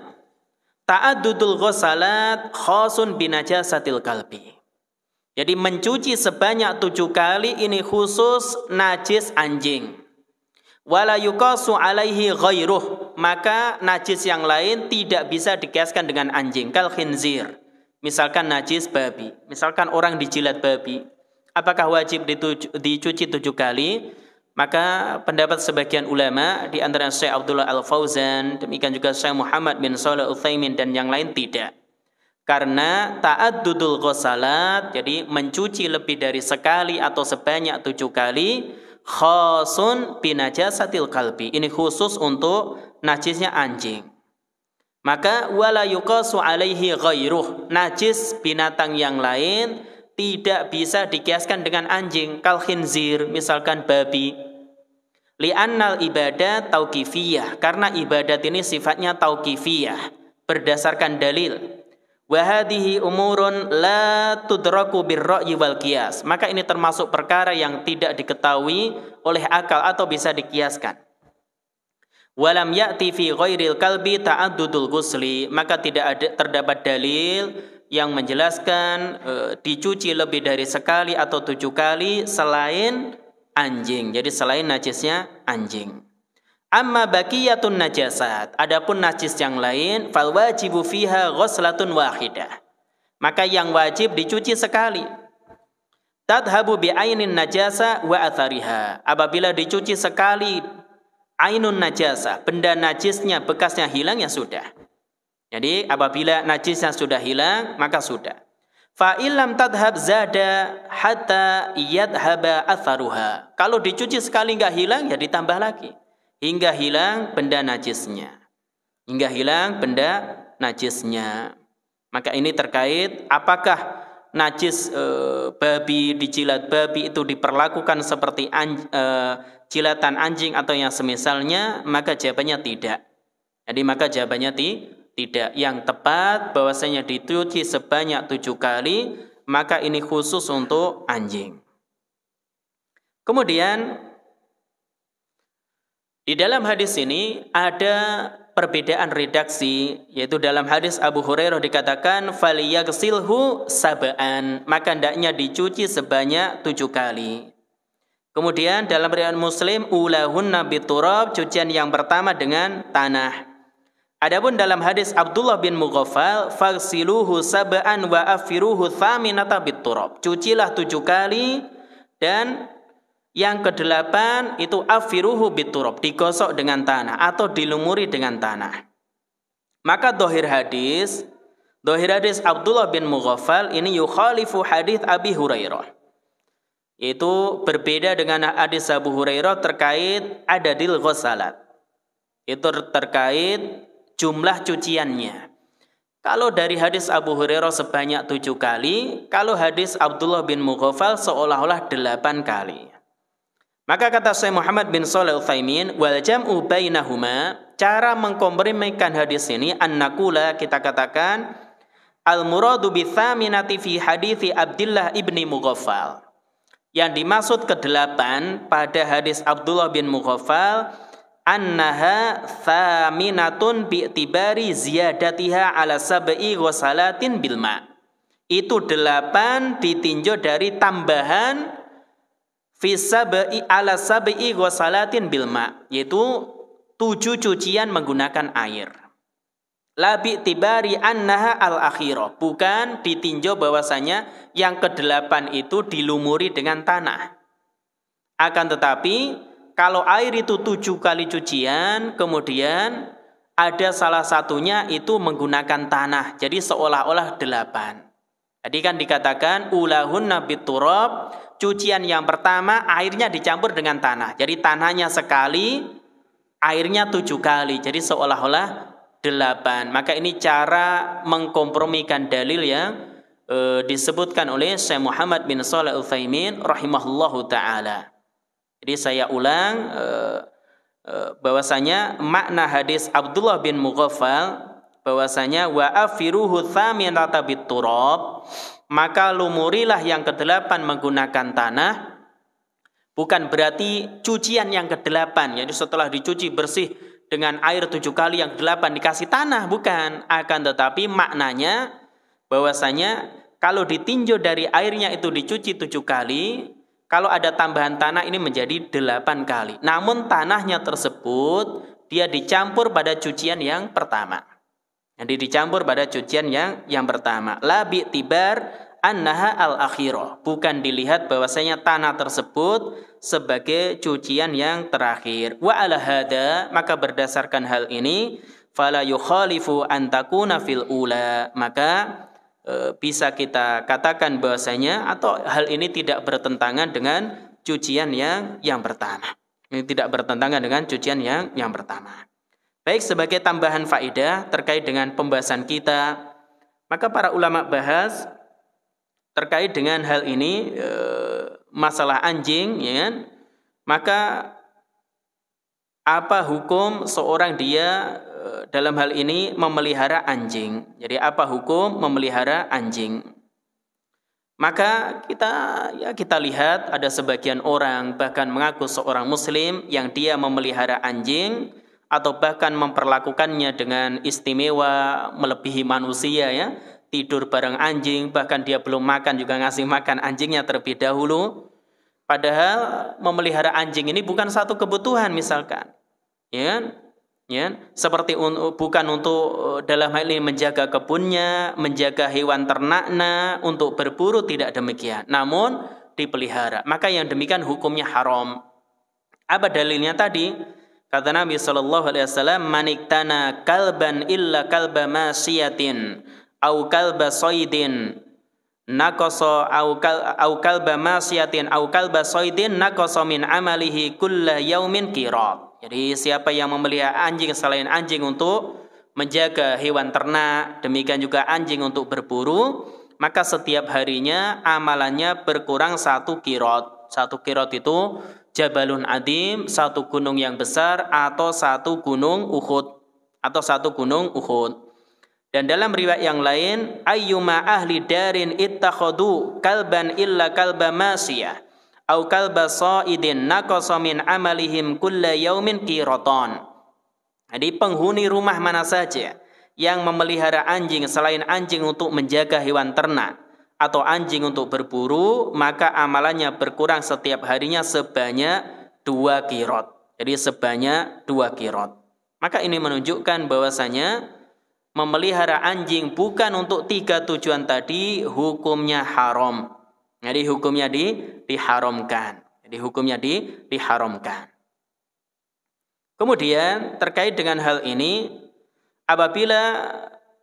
ta'addudul ghusalat khasun binajasatil qalbi. Jadi mencuci sebanyak 7 kali ini khusus najis anjing. Wala yuqasu alaihi ghairuh, maka najis yang lain tidak bisa dikiaskan dengan anjing. Kal khinzir, misalkan najis babi. Misalkan orang dijilat babi, apakah wajib dicuci 7 kali? Maka pendapat sebagian ulama di antara Syekh Abdullah Al-Fauzan, demikian juga Syekh Muhammad bin Shalih Al-Utsaimin dan yang lain tidak. Karena ta'addudul ghusalat, jadi mencuci lebih dari sekali atau sebanyak 7 kali, khasun binajasatil qalbi. Ini khusus untuk najisnya anjing. Maka wala yuqasu alaihi ghairuh, najis binatang yang lain tidak bisa dikiaskan dengan anjing. Kal khinzir, misalkan babi. Li'annal ibadat tauqifiyah, karena ibadat ini sifatnya tauqifiyah, berdasarkan dalil. Wa hadhihi umurun la tudraku birra'yi wal qiyas, maka ini termasuk perkara yang tidak diketahui oleh akal atau bisa dikiaskan. Walam ya'ti fi ghairil qalbi ta'addudul ghusli, maka tidak ada terdapat dalil yang menjelaskan dicuci lebih dari sekali atau 7 kali selain anjing. Jadi selain najisnya anjing. Amma baqiyatun najasat, adapun najis yang lain, fal wajibu fiha ghuslatun wahidah, maka yang wajib dicuci sekali. Tadhabu bi ainin najasa wa athariha, apabila dicuci sekali ainun najasa, benda najisnya, bekasnya hilang, ya sudah. Jadi apabila najisnya sudah hilang, maka sudah. Fa illam tadhhab zada hatta yadhhaba atharuha. Kalau dicuci sekali enggak hilang, ya ditambah lagi hingga hilang benda najisnya. Hingga hilang benda najisnya. Maka ini terkait apakah najis babi, dijilat babi itu diperlakukan seperti jilatan anjing atau yang semisalnya, maka jawabannya tidak. Jadi maka jawabannya tidak. Yang tepat bahwasanya dicuci sebanyak 7 kali, maka ini khusus untuk anjing. Kemudian di dalam hadis ini ada perbedaan redaksi, yaitu dalam hadis Abu Hurairah dikatakan falyaghsilhu sab'an, maka hendaknya dicuci sebanyak 7 kali. Kemudian dalam riwayat Muslim ulahunna biturab, cucian yang pertama dengan tanah. Adapun dalam hadis Abdullah bin Mughaffal, faghsiluhu sab'an wa afiruhu thaminata biturab, cucilah 7 kali dan yang ke-8 itu afiruhu biturab, digosok dengan tanah atau dilumuri dengan tanah. Maka dohir hadis Abdullah bin Mughaffal ini yukhalifu hadis Abi Hurairah, itu berbeda dengan hadis Abu Hurairah terkait adadil ghusalat, itu terkait jumlah cuciannya. Kalau dari hadis Abu Hurairah sebanyak 7 kali, kalau hadis Abdullah bin Mughaffal seolah-olah 8 kali. Maka kata Syekh Muhammad bin Shalih Al-Utsaimin, wal jam'u bainahuma, cara mengkompromikan hadis ini annaqula, kita katakan al-muradu bitsaminati fi hadithi Abdullah ibni Mughaffal. Yang dimaksud ke-8 pada hadis Abdullah bin Mughaffal annaha tsaminatun bi'tibari ziyadatiha ala sab'i ghusalatin bilma. Itu 8 ditinjau dari tambahan fi sab'i ala sab'i ghusalatin bilma, yaitu 7 cucian menggunakan air. La bi'tibari annaha al-akhirah, bukan ditinjau bahwasanya yang ke-8 itu dilumuri dengan tanah. Akan tetapi kalau air itu 7 kali cucian, kemudian ada salah satunya itu menggunakan tanah, jadi seolah-olah 8. Tadi kan dikatakan ulahunna biturab, cucian yang pertama airnya dicampur dengan tanah. Jadi tanahnya sekali, airnya 7 kali. Jadi seolah-olah 8. Maka ini cara mengkompromikan dalil yang disebutkan oleh Syekh Muhammad bin Shalih Al-Utsaimin rahimahullahu taala. Jadi saya ulang bahwasanya makna hadis Abdullah bin Mughaffal bahwasanya wa afiruhu tsaminata biturab, maka lumurilah yang ke-8 menggunakan tanah, bukan berarti cucian yang ke-8, jadi setelah dicuci bersih dengan air 7 kali yang 8 dikasih tanah, bukan. Akan tetapi maknanya bahwasanya kalau ditinjau dari airnya itu dicuci 7 kali, kalau ada tambahan tanah ini menjadi 8 kali. Namun tanahnya tersebut dia dicampur pada cucian yang pertama. Jadi dicampur pada cucian yang pertama. La bi'tibar annaha al-akhirah, bukan dilihat bahwasanya tanah tersebut sebagai cucian yang terakhir. Wa ala hada, maka berdasarkan hal ini fala yukhalifu an takuna fil ula, maka bisa kita katakan bahwasanya atau hal ini tidak bertentangan dengan cucian yang pertama. Ini tidak bertentangan dengan cucian yang pertama. Baik, sebagai tambahan faedah terkait dengan pembahasan kita, maka para ulama bahas terkait dengan hal ini, masalah anjing, ya kan? Maka apa hukum seorang dia dalam hal ini memelihara anjing? Jadi apa hukum memelihara anjing? Maka kita lihat ada sebagian orang bahkan mengaku seorang muslim yang dia memelihara anjing atau bahkan memperlakukannya dengan istimewa melebihi manusia, ya. Tidur bareng anjing, bahkan dia belum makan juga ngasih makan anjingnya terlebih dahulu. Padahal memelihara anjing ini bukan satu kebutuhan misalkan, ya, seperti bukan untuk dalam hal ini menjaga kebunnya, menjaga hewan ternaknya, untuk berburu, tidak demikian. Namun dipelihara, maka yang demikian hukumnya haram. Apa dalilnya tadi? Kata Nabi SAW, maniktana kalban illa kalba masiyatin au kalba soidin nakoso au kalba masiyatin au kalba soidin nakoso min amalihi kulla yaumin qirat. Jadi siapa yang memelihara anjing selain anjing untuk menjaga hewan ternak, demikian juga anjing untuk berburu, maka setiap harinya amalannya berkurang 1 qirat. 1 qirat itu Jabalun Adim, 1 gunung yang besar, atau 1 gunung Uhud, Dan dalam riwayat yang lain, ayyuma ahli darin ittakhadu kalban illa kalba masiyah au kalba sa'idin naqasa min amalihim kulla yaumin qiratan. Jadi penghuni rumah mana saja yang memelihara anjing selain anjing untuk menjaga hewan ternak atau anjing untuk berburu, maka amalannya berkurang setiap harinya sebanyak 2 qirat. Jadi sebanyak 2 qirat. Maka ini menunjukkan bahwasanya memelihara anjing bukan untuk 3 tujuan tadi hukumnya haram. Jadi hukumnya diharamkan. Kemudian terkait dengan hal ini, apabila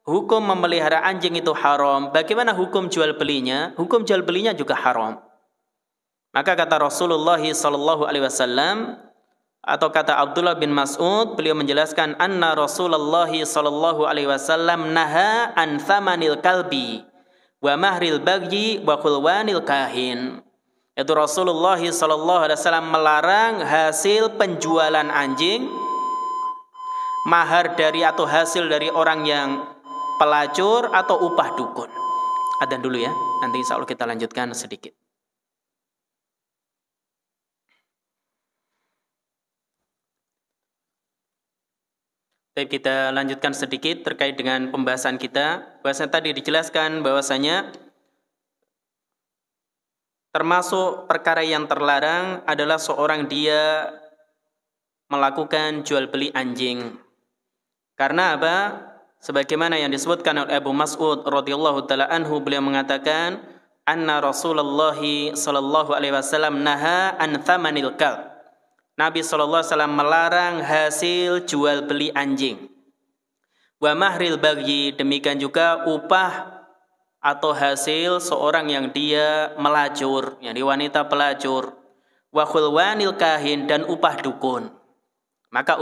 hukum memelihara anjing itu haram, bagaimana hukum jual belinya? Hukum jual belinya juga haram. Maka kata Rasulullah SAW, atau kata Abdullah bin Mas'ud, beliau menjelaskan anna Rasulullah SAW naha an thamanil kalbi wa mahril bagyi wa khulwanil kahin. Yaitu Rasulullah SAW melarang hasil penjualan anjing, mahar dari atau hasil dari orang yang pelacur atau upah dukun. Adzan dulu ya, nanti insya Allah kita lanjutkan sedikit. Baik, kita lanjutkan sedikit terkait dengan pembahasan kita. Bahwasanya tadi dijelaskan bahwasanya termasuk perkara yang terlarang adalah seorang dia melakukan jual beli anjing. Karena apa? Sebagaimana yang disebutkan oleh Abu Mas'ud radhiyallahu taala anhu, beliau mengatakan, "Anna Rasulullah sallallahu alaihi wasallam naha an thamanil kalb." Nabi SAW melarang hasil jual beli anjing. Wa mahril bagyi, demikian juga upah atau hasil seorang yang dia melacur, yang wanita pelacur. Wa khulwanil kahin, dan upah dukun. Maka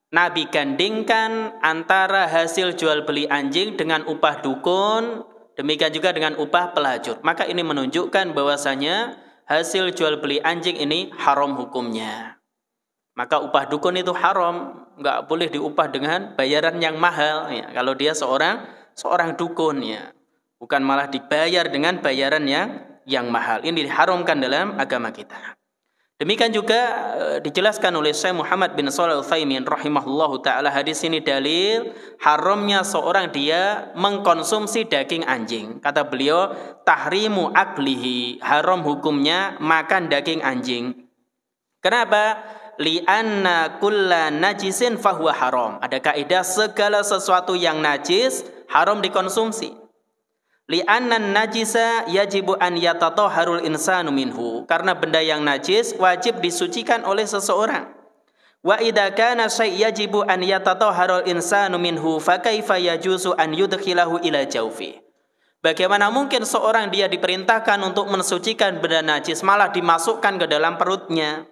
Nabi gandingkan antara hasil jual beli anjing dengan upah dukun, demikian juga dengan upah pelacur. Maka ini menunjukkan bahwasanya hasil jual beli anjing ini haram hukumnya. Maka upah dukun itu haram, nggak boleh diupah dengan bayaran yang mahal ya. Kalau dia seorang dukun ya, bukan malah dibayar dengan bayaran yang mahal. Ini diharamkan dalam agama kita. Demikian juga dijelaskan oleh Syekh Muhammad bin Shalih Al-Utsaimin rahimahullahu taala, hadis ini dalil haramnya seorang dia mengkonsumsi daging anjing. Kata beliau, tahrimu aklihi, haram hukumnya makan daging anjing. Kenapa? Li'anna kulla najisin fahuwa haram. Ada kaidah segala sesuatu yang najis haram dikonsumsi. Li'anna najisa yajibu an yatatahharul insanu minhu, karena benda yang najis wajib disucikan oleh seseorang. Wa idza kana syai' yajibu an yatatahharul insanu minhu fa kaifa yajuzu an yudkhilahu ila jawfi. Bagaimana mungkin seorang dia diperintahkan untuk mensucikan benda najis malah dimasukkan ke dalam perutnya?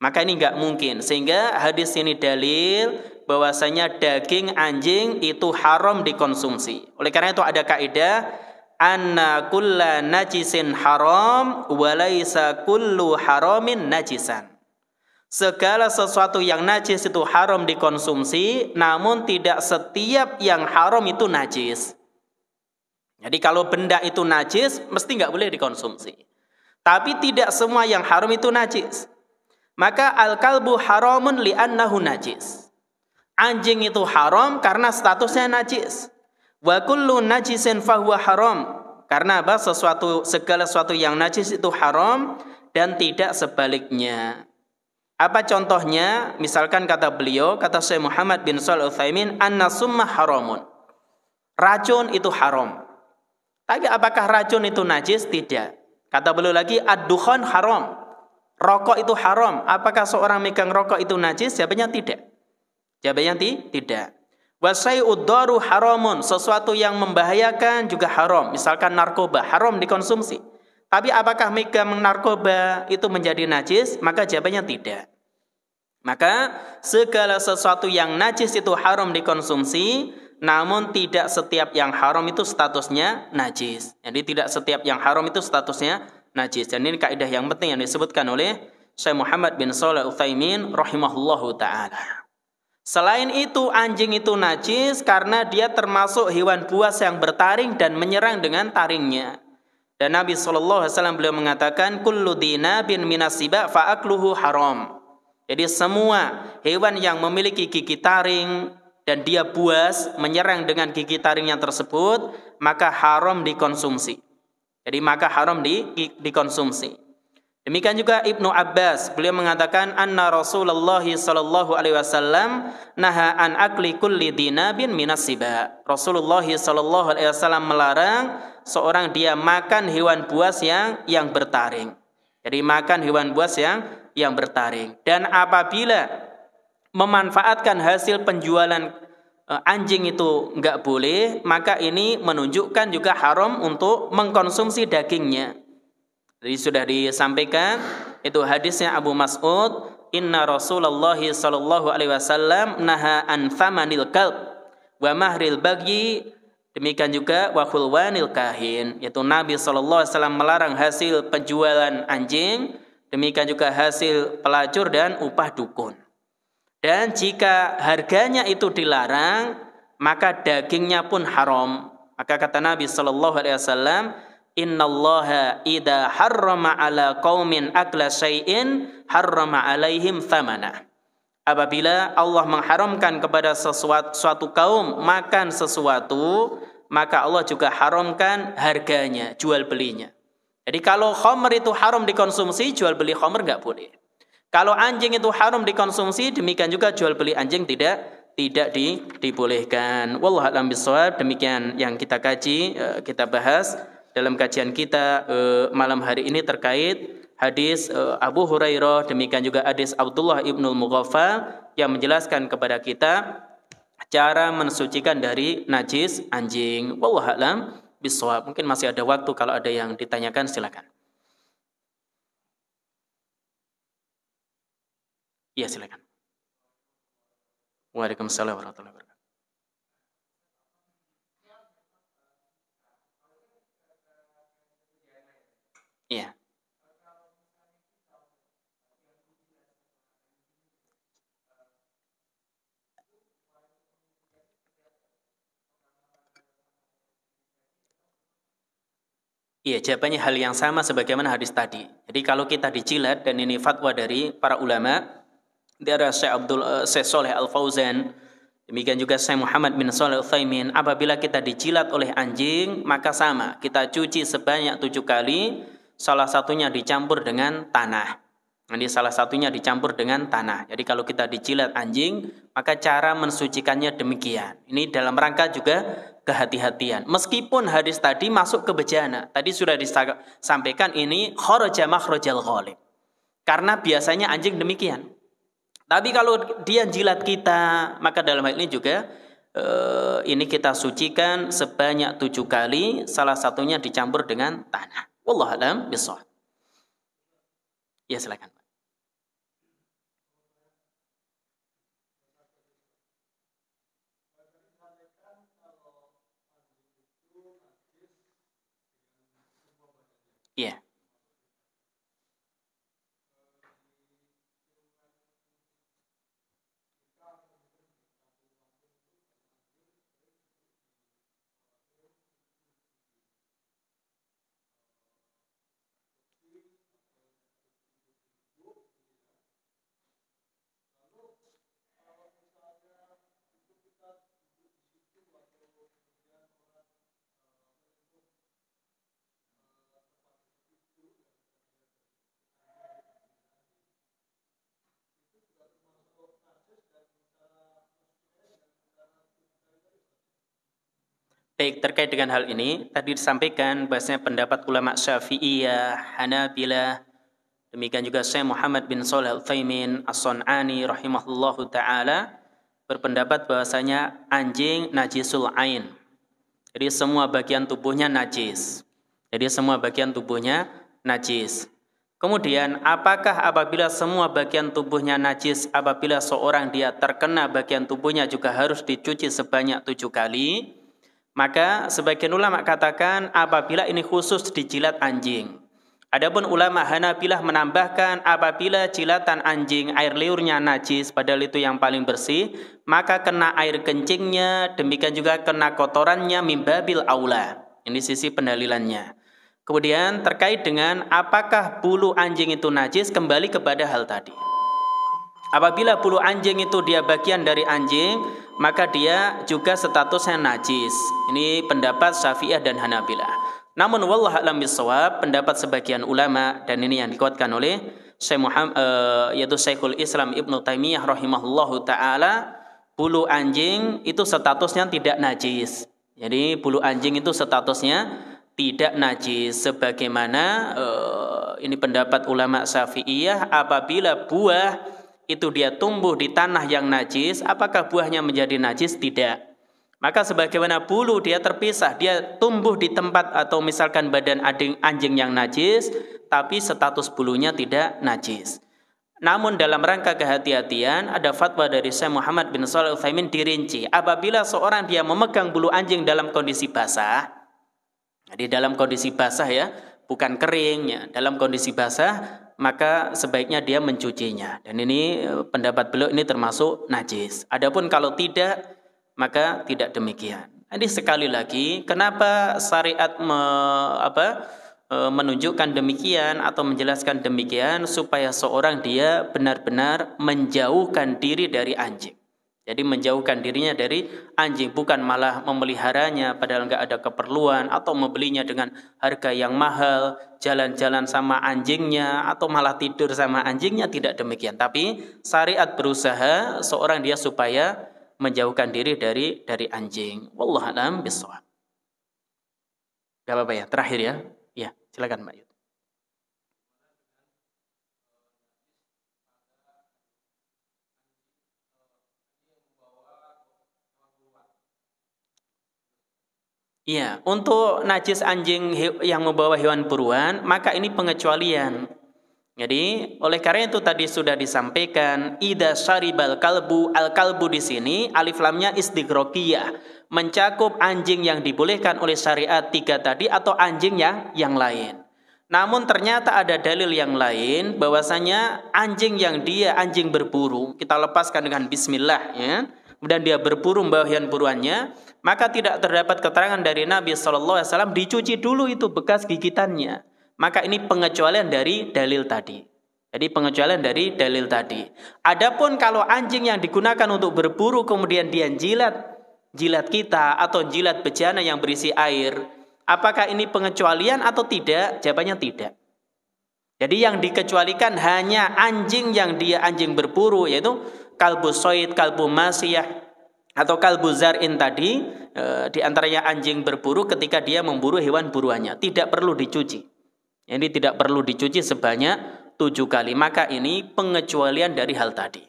Maka ini enggak mungkin. Sehingga hadis ini dalil bahwasanya daging anjing itu haram dikonsumsi. Oleh karena itu ada kaidah anna kulla najisin haram wa laisa kullu haramin najisan. Segala sesuatu yang najis itu haram dikonsumsi, namun tidak setiap yang haram itu najis. Jadi kalau benda itu najis mesti enggak boleh dikonsumsi. Tapi tidak semua yang haram itu najis. Maka al-kalbu haramun li'annahu najis. Anjing itu haram karena statusnya najis. Wa kullu najisin fahuwa haram. Karena apa? Segala sesuatu yang najis itu haram dan tidak sebaliknya. Apa contohnya? Misalkan kata beliau, kata Syekh Muhammad bin Shalih Al-Utsaimin, anna summa haramun. Racun itu haram. Tapi apakah racun itu najis? Tidak. Kata beliau lagi, ad-dukhan haram. Rokok itu haram. Apakah seorang megang rokok itu najis? Jawabannya tidak. Jawabannya tidak. Wasai'ud daru haramun, sesuatu yang membahayakan juga haram. Misalkan narkoba, haram dikonsumsi. Tapi apakah megang narkoba itu menjadi najis? Maka jawabannya tidak. Maka segala sesuatu yang najis itu haram dikonsumsi, namun tidak setiap yang haram itu statusnya najis. Jadi tidak setiap yang haram itu statusnya najis. Dan ini kaidah yang penting yang disebutkan oleh Syekh Muhammad bin Shalih Al-Utsaimin rahimahullahu taala. Selain itu anjing itu najis karena dia termasuk hewan buas yang bertaring dan menyerang dengan taringnya. Dan Nabi SAW beliau mengatakan kullu dinabin minas siba fa akluhu haram. Jadi semua hewan yang memiliki gigi taring dan dia buas menyerang dengan gigi taringnya tersebut, maka haram dikonsumsi. Jadi maka haram dikonsumsi. Demikian juga Ibnu Abbas, beliau mengatakan anna Rasulullah sallallahu alaihi wasallam naha an akli kulli dinabin minas siba. Rasulullah sallallahu alaihi wasallam melarang seorang dia makan hewan buas yang bertaring. Jadi makan hewan buas yang bertaring. Dan apabila memanfaatkan hasil penjualan anjing itu enggak boleh, maka ini menunjukkan juga haram untuk mengkonsumsi dagingnya. Jadi sudah disampaikan itu hadisnya Abu Mas'ud, inna Rasulullah sallallahu alaihi wasallam naha an thamanil kalb wa mahril bagyi, demikian juga wa khulwanil kahin, yaitu Nabi sallallahu alaihi wasallam melarang hasil penjualan anjing, demikian juga hasil pelacur dan upah dukun. Dan jika harganya itu dilarang, maka dagingnya pun haram. Maka kata Nabi sallallahu alaihi wasallam, "Innallaha idza harrama 'ala qaumin akla syai'in harrama 'alaihim thamana." Apabila Allah mengharamkan kepada suatu kaum makan sesuatu, maka Allah juga haramkan harganya, jual belinya. Jadi kalau khamr itu haram dikonsumsi, jual beli khamr enggak boleh. Kalau anjing itu haram dikonsumsi, demikian juga jual beli anjing tidak dibolehkan. Wallahu a'lam bishawab. Demikian yang kita kaji, kita bahas dalam kajian kita malam hari ini terkait hadis Abu Hurairah, demikian juga hadis Abdullah ibnul Mughaffal yang menjelaskan kepada kita cara mensucikan dari najis anjing. Wallahu a'lam bishawab. Mungkin masih ada waktu, kalau ada yang ditanyakan silakan. Iya, silakan. Waalaikumsalam warahmatullahi wabarakatuh. Iya. Iya, jawabannya hal yang sama sebagaimana hadis tadi. Jadi kalau kita dijilat, dan ini fatwa dari para ulama, dari Syekh Shalih Al-Fauzan, demikian juga Syekh Muhammad bin Shalih Al-Utsaimin, apabila kita dijilat oleh anjing, maka sama, kita cuci sebanyak 7 kali, salah satunya dicampur dengan tanah. Jadi salah satunya dicampur dengan tanah. Jadi kalau kita dijilat anjing, maka cara mensucikannya demikian. Ini dalam rangka juga kehati-hatian. Meskipun hadis tadi masuk ke bejana, tadi sudah disampaikan ini kharaja makhrajal ghalib. Karena biasanya anjing demikian. Tapi kalau dia jilat kita, maka dalam hal ini juga ini kita sucikan sebanyak 7 kali, salah satunya dicampur dengan tanah. Wallahu a'lam bishawab. Ya, silakan. Iya. Baik, terkait dengan hal ini, tadi disampaikan bahasanya pendapat ulama Syafi'iyah, Hanabilah, demikian juga Syekh Muhammad bin Shalih Al-Utsaimin As-Sun'ani rahimahullahu ta'ala, berpendapat bahasanya anjing najisul ain. Jadi semua bagian tubuhnya najis. Jadi semua bagian tubuhnya najis. Kemudian, apakah apabila semua bagian tubuhnya najis, apabila seorang dia terkena bagian tubuhnya juga harus dicuci sebanyak 7 kali? Maka sebagian ulama katakan apabila ini khusus dijilat anjing. Adapun ulama Hanabilah menambahkan apabila jilatan anjing air liurnya najis, padahal itu yang paling bersih, maka kena air kencingnya, demikian juga kena kotorannya mimbabil aula. Ini sisi pendalilannya. Kemudian terkait dengan apakah bulu anjing itu najis, kembali kepada hal tadi. Apabila bulu anjing itu dia bagian dari anjing, maka dia juga statusnya najis. Ini pendapat Syafi'iyah dan Hanabilah. Namun wallahu a'lam bishawab, pendapat sebagian ulama, dan ini yang dikuatkan oleh Syekh Muhammad, yaitu Syekhul Islam Ibnu Taimiyah rahimahullahu taala, bulu anjing itu statusnya tidak najis. Jadi bulu anjing itu statusnya tidak najis, sebagaimana ini pendapat ulama Syafi'iyah, apabila buah itu dia tumbuh di tanah yang najis, apakah buahnya menjadi najis? Tidak. Maka sebagaimana bulu dia terpisah, dia tumbuh di tempat atau misalkan badan anjing yang najis, tapi status bulunya tidak najis. Namun dalam rangka kehati-hatian, ada fatwa dari Syekh Muhammad bin Shalih Al-Utsaimin dirinci, apabila seorang dia memegang bulu anjing dalam kondisi basah, jadi dalam kondisi basah ya, bukan kering ya, dalam kondisi basah, maka sebaiknya dia mencucinya. Dan ini pendapat beliau ini termasuk najis. Adapun kalau tidak, maka tidak demikian. Jadi sekali lagi, kenapa syariat menunjukkan demikian atau menjelaskan demikian supaya seorang dia benar-benar menjauhkan diri dari anjing. Jadi menjauhkan dirinya dari anjing, bukan malah memeliharanya padahal nggak ada keperluan, atau membelinya dengan harga yang mahal, jalan-jalan sama anjingnya, atau malah tidur sama anjingnya, tidak demikian. Tapi syariat berusaha seorang dia supaya menjauhkan diri dari anjing. Wallahu a'lam bishawab. Gak apa-apa ya, terakhir ya. Ya, silakan Mbak Yud. Iya, untuk najis anjing yang membawa hewan buruan, maka ini pengecualian. Jadi, oleh karena itu tadi sudah disampaikan, idza syaribal kalbu, al-kalbu di sini alif lamnya istighraqiyah, mencakup anjing yang dibolehkan oleh syariat 3 tadi atau anjing yang lain. Namun ternyata ada dalil yang lain bahwasanya anjing yang dia anjing berburu, kita lepaskan dengan bismillah ya, kemudian dia berburu membawa hewan buruannya, maka tidak terdapat keterangan dari Nabi SAW dicuci dulu itu bekas gigitannya. Maka ini pengecualian dari dalil tadi. Jadi pengecualian dari dalil tadi. Adapun kalau anjing yang digunakan untuk berburu kemudian dia jilat kita atau jilat bejana yang berisi air, apakah ini pengecualian atau tidak? Jawabannya tidak. Jadi yang dikecualikan hanya anjing yang dia anjing berburu, yaitu kalbu soid, kalbu masiyah, atau kalbu zar'in tadi, di antaranya anjing berburu ketika dia memburu hewan buruannya. Tidak perlu dicuci. Ini tidak perlu dicuci sebanyak 7 kali. Maka ini pengecualian dari hal tadi.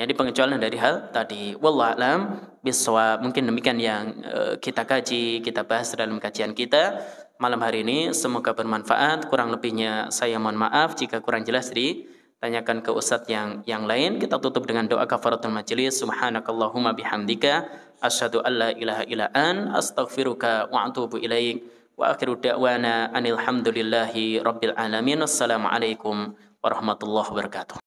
Jadi pengecualian dari hal tadi. Wallahu a'lam bishawab. Mungkin demikian yang kita kaji, kita bahas dalam kajian kita malam hari ini. Semoga bermanfaat. Kurang lebihnya saya mohon maaf jika kurang jelas ditanyakan ke ustadz yang lain. Kita tutup dengan doa kafaratul majelis. Subhanakallahumma bihamdika asyhadu an la ilaha illa an astaghfiruka wa atubu ilaik. Wa akhiru da'wana anil hamdulillahi rabbil alamin. Assalamualaikum warahmatullahi wabarakatuh.